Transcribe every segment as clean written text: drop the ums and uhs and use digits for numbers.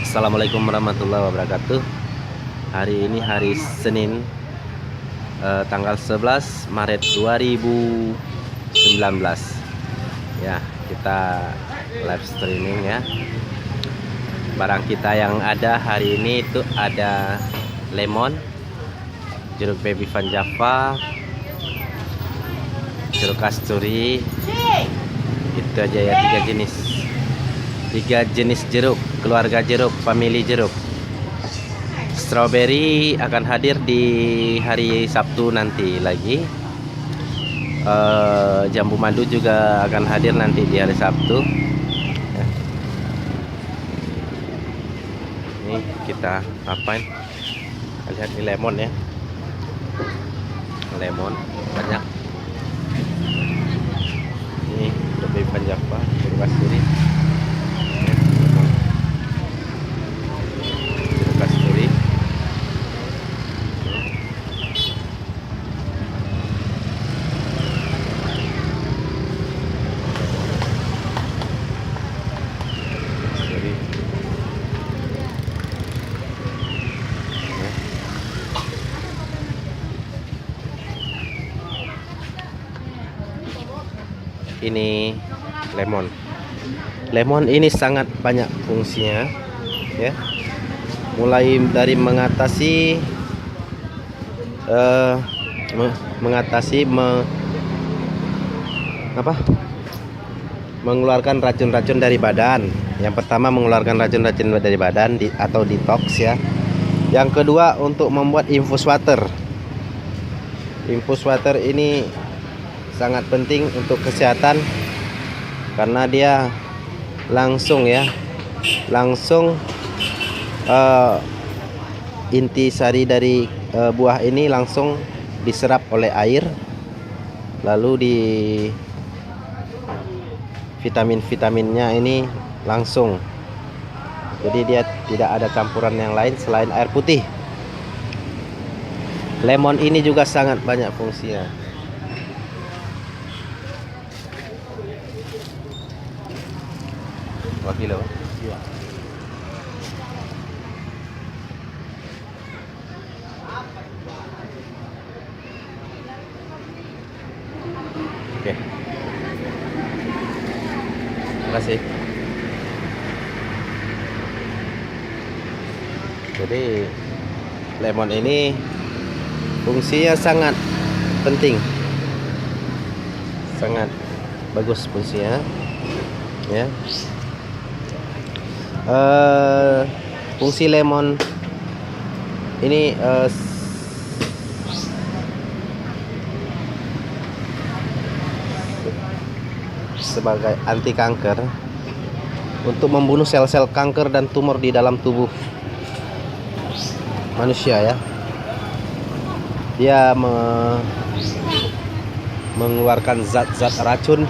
Assalamualaikum warahmatullahi wabarakatuh. Hari ini hari Senin, tanggal 11 Maret 2019. Ya, kita live streaming ya. Barang kita yang ada hari ini itu ada lemon, jeruk baby Van Java, jeruk kasturi. Itu aja ya, tiga jenis jeruk, keluarga jeruk, family jeruk. Strawberry akan hadir di hari Sabtu nanti lagi. Jambu madu juga akan hadir nanti di hari Sabtu ya. Ini kita apain, lihat ini lemon ya, lemon banyak. Ini lebih panjang Java, jeruk kasturi. Ini lemon ini sangat banyak fungsinya ya, mulai dari mengeluarkan racun-racun dari badan. Yang pertama, mengeluarkan racun-racun dari badan atau detox ya. Yang kedua, untuk membuat infus water. Infus water ini sangat penting untuk kesehatan karena dia langsung intisari dari buah ini langsung diserap oleh air, lalu di vitaminnya ini langsung, jadi dia tidak ada campuran yang lain selain air putih. Lemon ini juga sangat banyak fungsinya. Kilo. Iya. Oke. Terima kasih. Jadi lemon ini fungsinya sangat penting, sangat bagus fungsinya ya. Fungsi lemon ini sebagai anti kanker, untuk membunuh sel-sel kanker dan tumor di dalam tubuh manusia ya. Dia mengeluarkan zat-zat racun.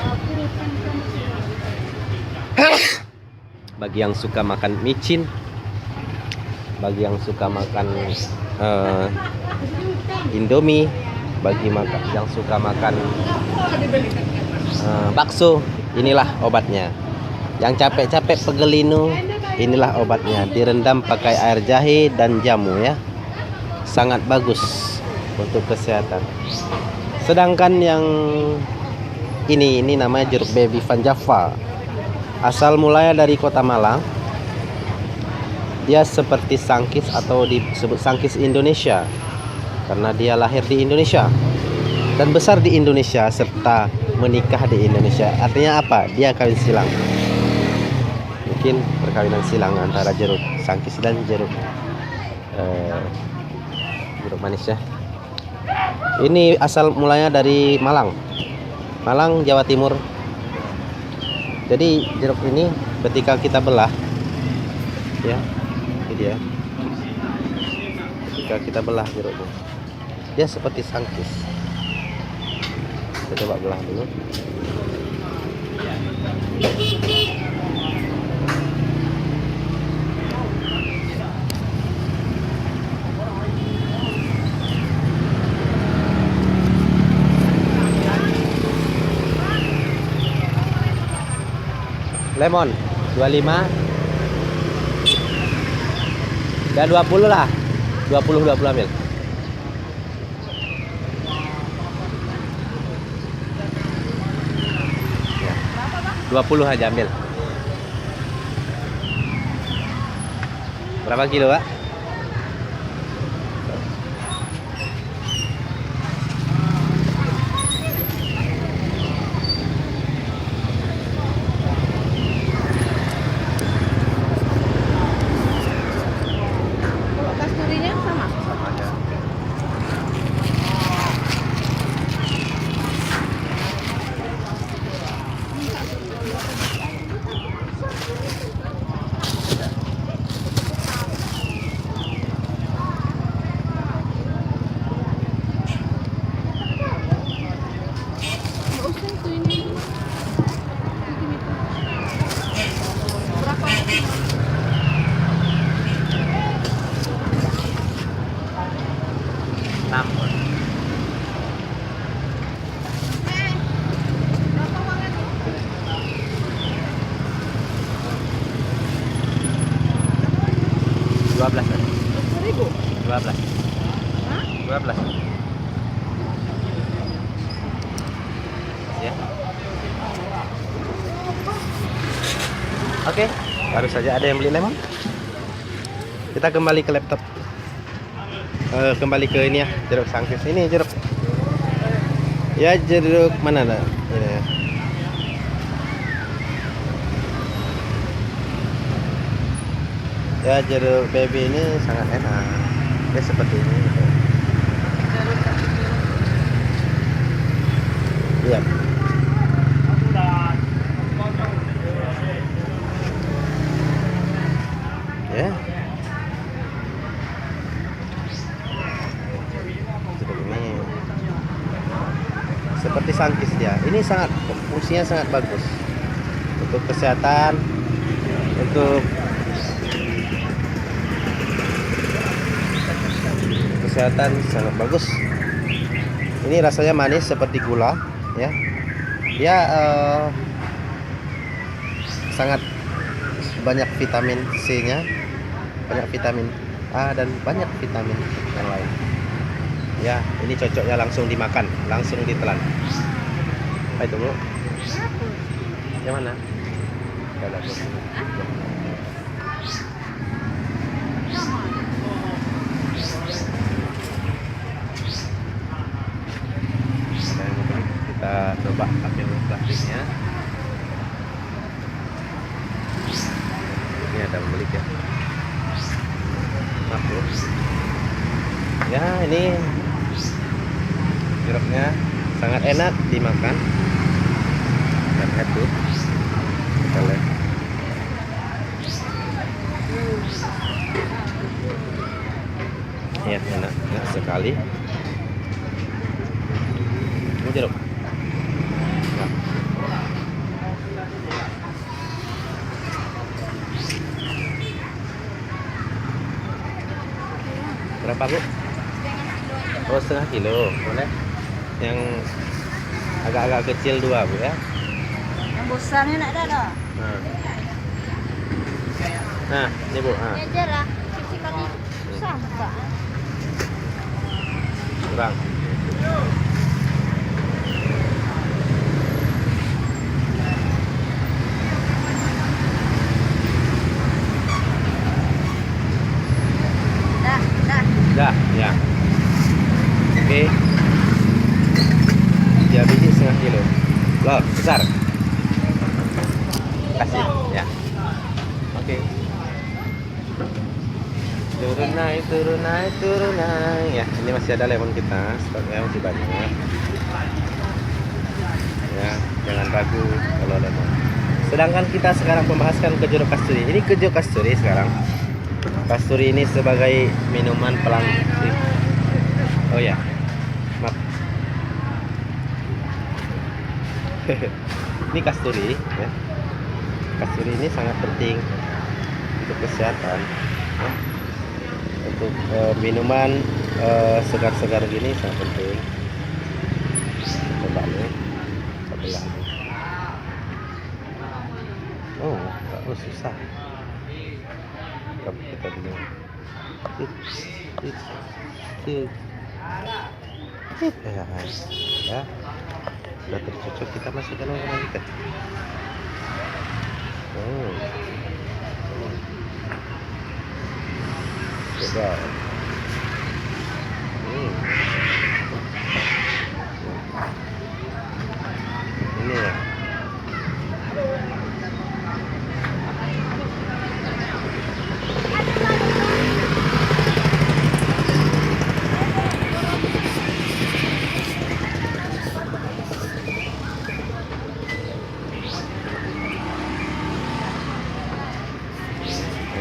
Bagi yang suka makan micin, bagi yang suka makan Indomie, bagi yang suka makan bakso, inilah obatnya. Yang capek-capek pegelinu, inilah obatnya. Direndam pakai air jahe dan jamu ya. Sangat bagus untuk kesehatan. Sedangkan yang ini namanya jeruk baby Van Java. Asal mulanya dari kota Malang. Dia seperti sangkis atau disebut sangkis Indonesia karena dia lahir di Indonesia dan besar di Indonesia serta menikah di Indonesia. Artinya apa? Dia kawin silang. Mungkin perkawinan silang antara jeruk sangkis dan jeruk manis ya. Ini asal mulanya dari Malang, Jawa Timur. Jadi jeruk ini ketika kita belah ya, ini dia. Ketika kita belah jeruknya, dia seperti sangkis. Kita coba belah dulu. Lemon. 25. Dan 20 lah. 20 ambil. Ya. 20 aja ambil. Berapa kilo, Pak? Kalau kasturinya sama? Sama aja. Nggak usah itu ini. Berapa? 6. Berapa uangnya tuh? 12. 20.000? 12. Hah? 12. Ya. Oke, baru saja ada yang beli lemon. Kita kembali ke laptop. Kembali ke ini ya, jeruk sangkis. Ini jeruk. Ya, jeruk mana dah? Ini ya. Ya, jeruk baby ini sangat enak. Ya seperti ini. Iya. Ya. Jeruk ini seperti sangkis dia. Ini sangat fungsinya sangat bagus untuk kesehatan, untuk kesehatan sangat bagus. Ini rasanya manis seperti gula, ya. Dia sangat banyak vitamin C-nya, banyak vitamin A dan banyak vitamin yang lain. Ya, ini cocoknya langsung dimakan, langsung ditelan. Apa itu, Bu? Yang mana? Ada, Bu. Kita coba ambil plastiknya. Ini ada pemilik ya. Maaf, Bu. Ya, ini jeruknya sangat enak dimakan. Dan itu kita lihat. Ya, enak sekali. Ini jeruk. Nah. Berapa, Bu? Oh, setengah kilo, boleh. Yang agak-agak kecil 2, Bu ya. Yang besarnya nak ada dah. Nah, ini, Bu. Nah, Ngejar lah. Sisi kaki sama. kurang. Dah. Dah, ya. Oke. 3 biji setengah kilo. Loh, besar. Kasih, ya. Oke. Turun naik, turun naik, turun naik. Ya, ini masih ada lemon kita, stoknya masih banyak. Ya, jangan ragu kalau lemon. Sedangkan kita sekarang membahaskan ke jeruk kasturi. Ini ke jeruk kasturi sekarang. Kasturi ini sebagai minuman pelanggan. Oh ya, maaf. Ini kasturi, ya. Kasturi ini sangat penting untuk kesehatan, ya. Untuk minuman segar-segar gini sangat penting. Coba nih, sebelah. Oh, Oh susah. Coba kita dulu. Ya, sudah tercocok, kita masukkan orang kita. Coba. Ini ya.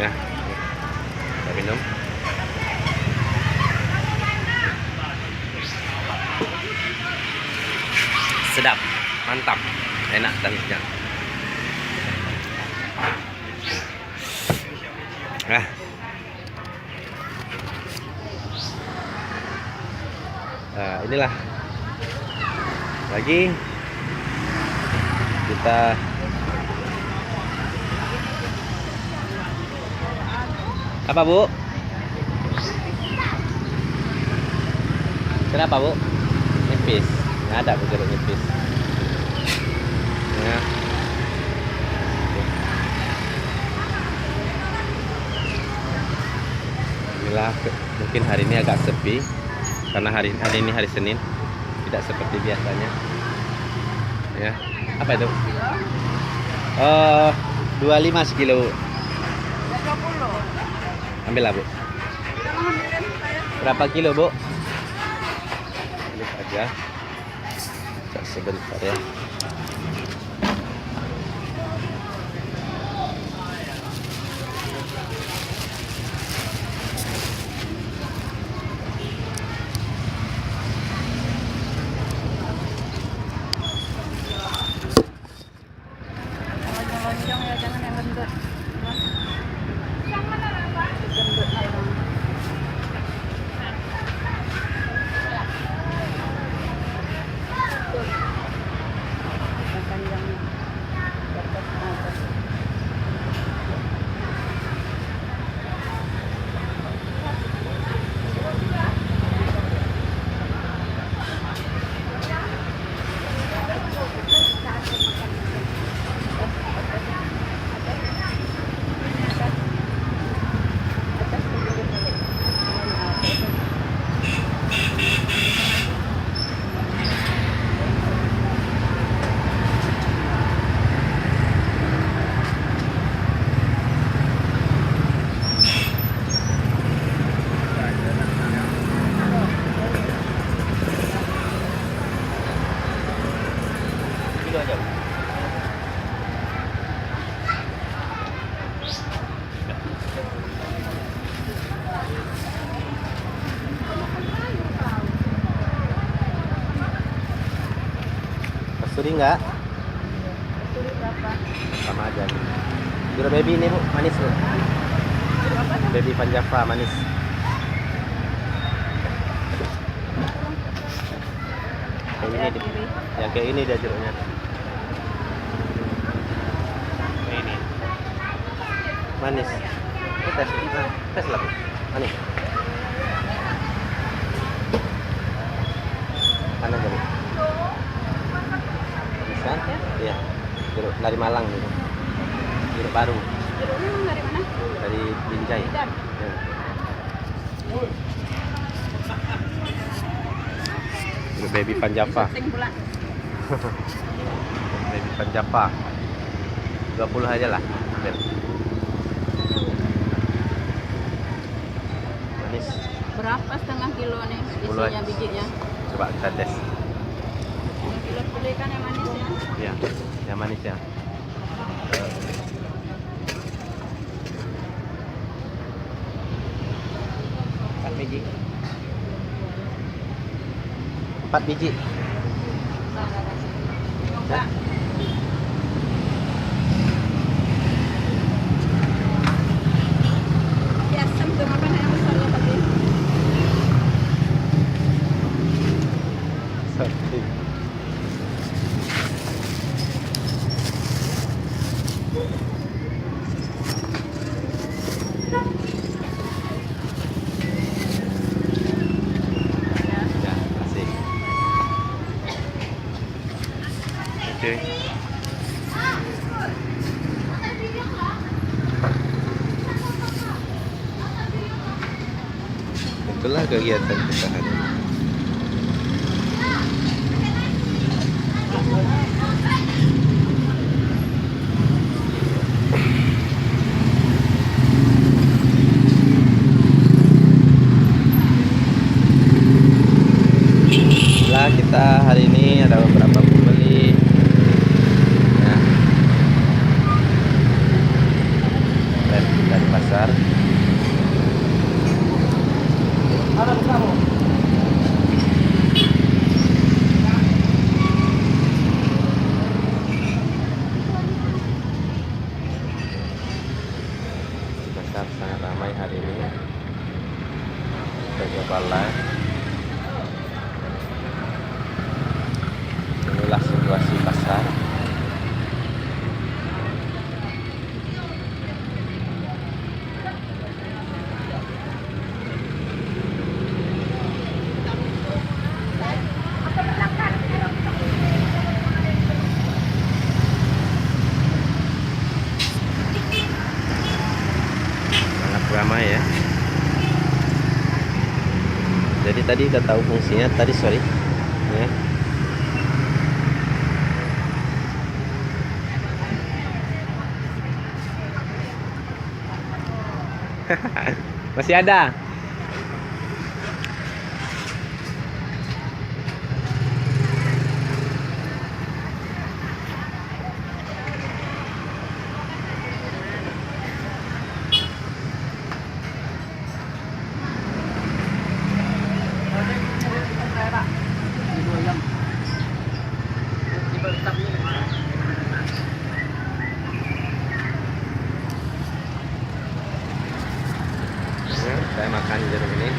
Ya, kita minum. Sedap, mantap, enak dan kenyang. Nah, inilah lagi kita apa, Bu? Kenapa, Bu? Nipis. Nggak ada Bu jeruk nipis. Ya. Inilah mungkin hari ini agak sepi karena hari ini hari Senin, tidak seperti biasanya. Ya. Apa itu? 25 sekilo. 20. Ambil lah, Bu. Berapa kilo, Bu? Ambil aja. Sebentar ya. Lonjong ya, jangan yang gendut. Yang mana lah, Pak? Gendut lah bang. Panjangnya. Atas atas. Kilo aja, Bu. Kasturi enggak? Kasturi berapa? Sama aja nih. Jeruk baby ini, Bu, manis, Bu. Baby Panjava manis. Kayak ini, ya kayak ini dia jeruknya. Kayak ini. Manis. Ini tes, tes lah, Bu. Manis. Mana aja, Bu? Bisa? Iya. Jeruk dari Malang gitu. Jeruk baru. Jeruknya emang dari mana? Dari Binjai. Binjai. Ya. Jeruk baby Panjava. Syuting pula. Baby Panjava. 20 aja lah. Ambil. Manis. Berapa setengah kilo nih 10 isinya aja. bijinya? Coba kita tes. Setengah kilo beli kan yang manis ya? Ya, yang manis ya. 4 biji. 4 biji. Ya. Ya, asam tuh makan yang besar tadi. Something. Oke. Itulah kegiatan kita hari ini. Lah kita hari ini ada beberapa pembeli ya, dari pasar. Pasar sangat ramai hari ini. Kita coba live. Inilah situasi pasar. Sangat ramai ya. Jadi tadi udah tahu fungsinya tadi, sorry ya. Masih ada. Ya, saya makan jeruk ini.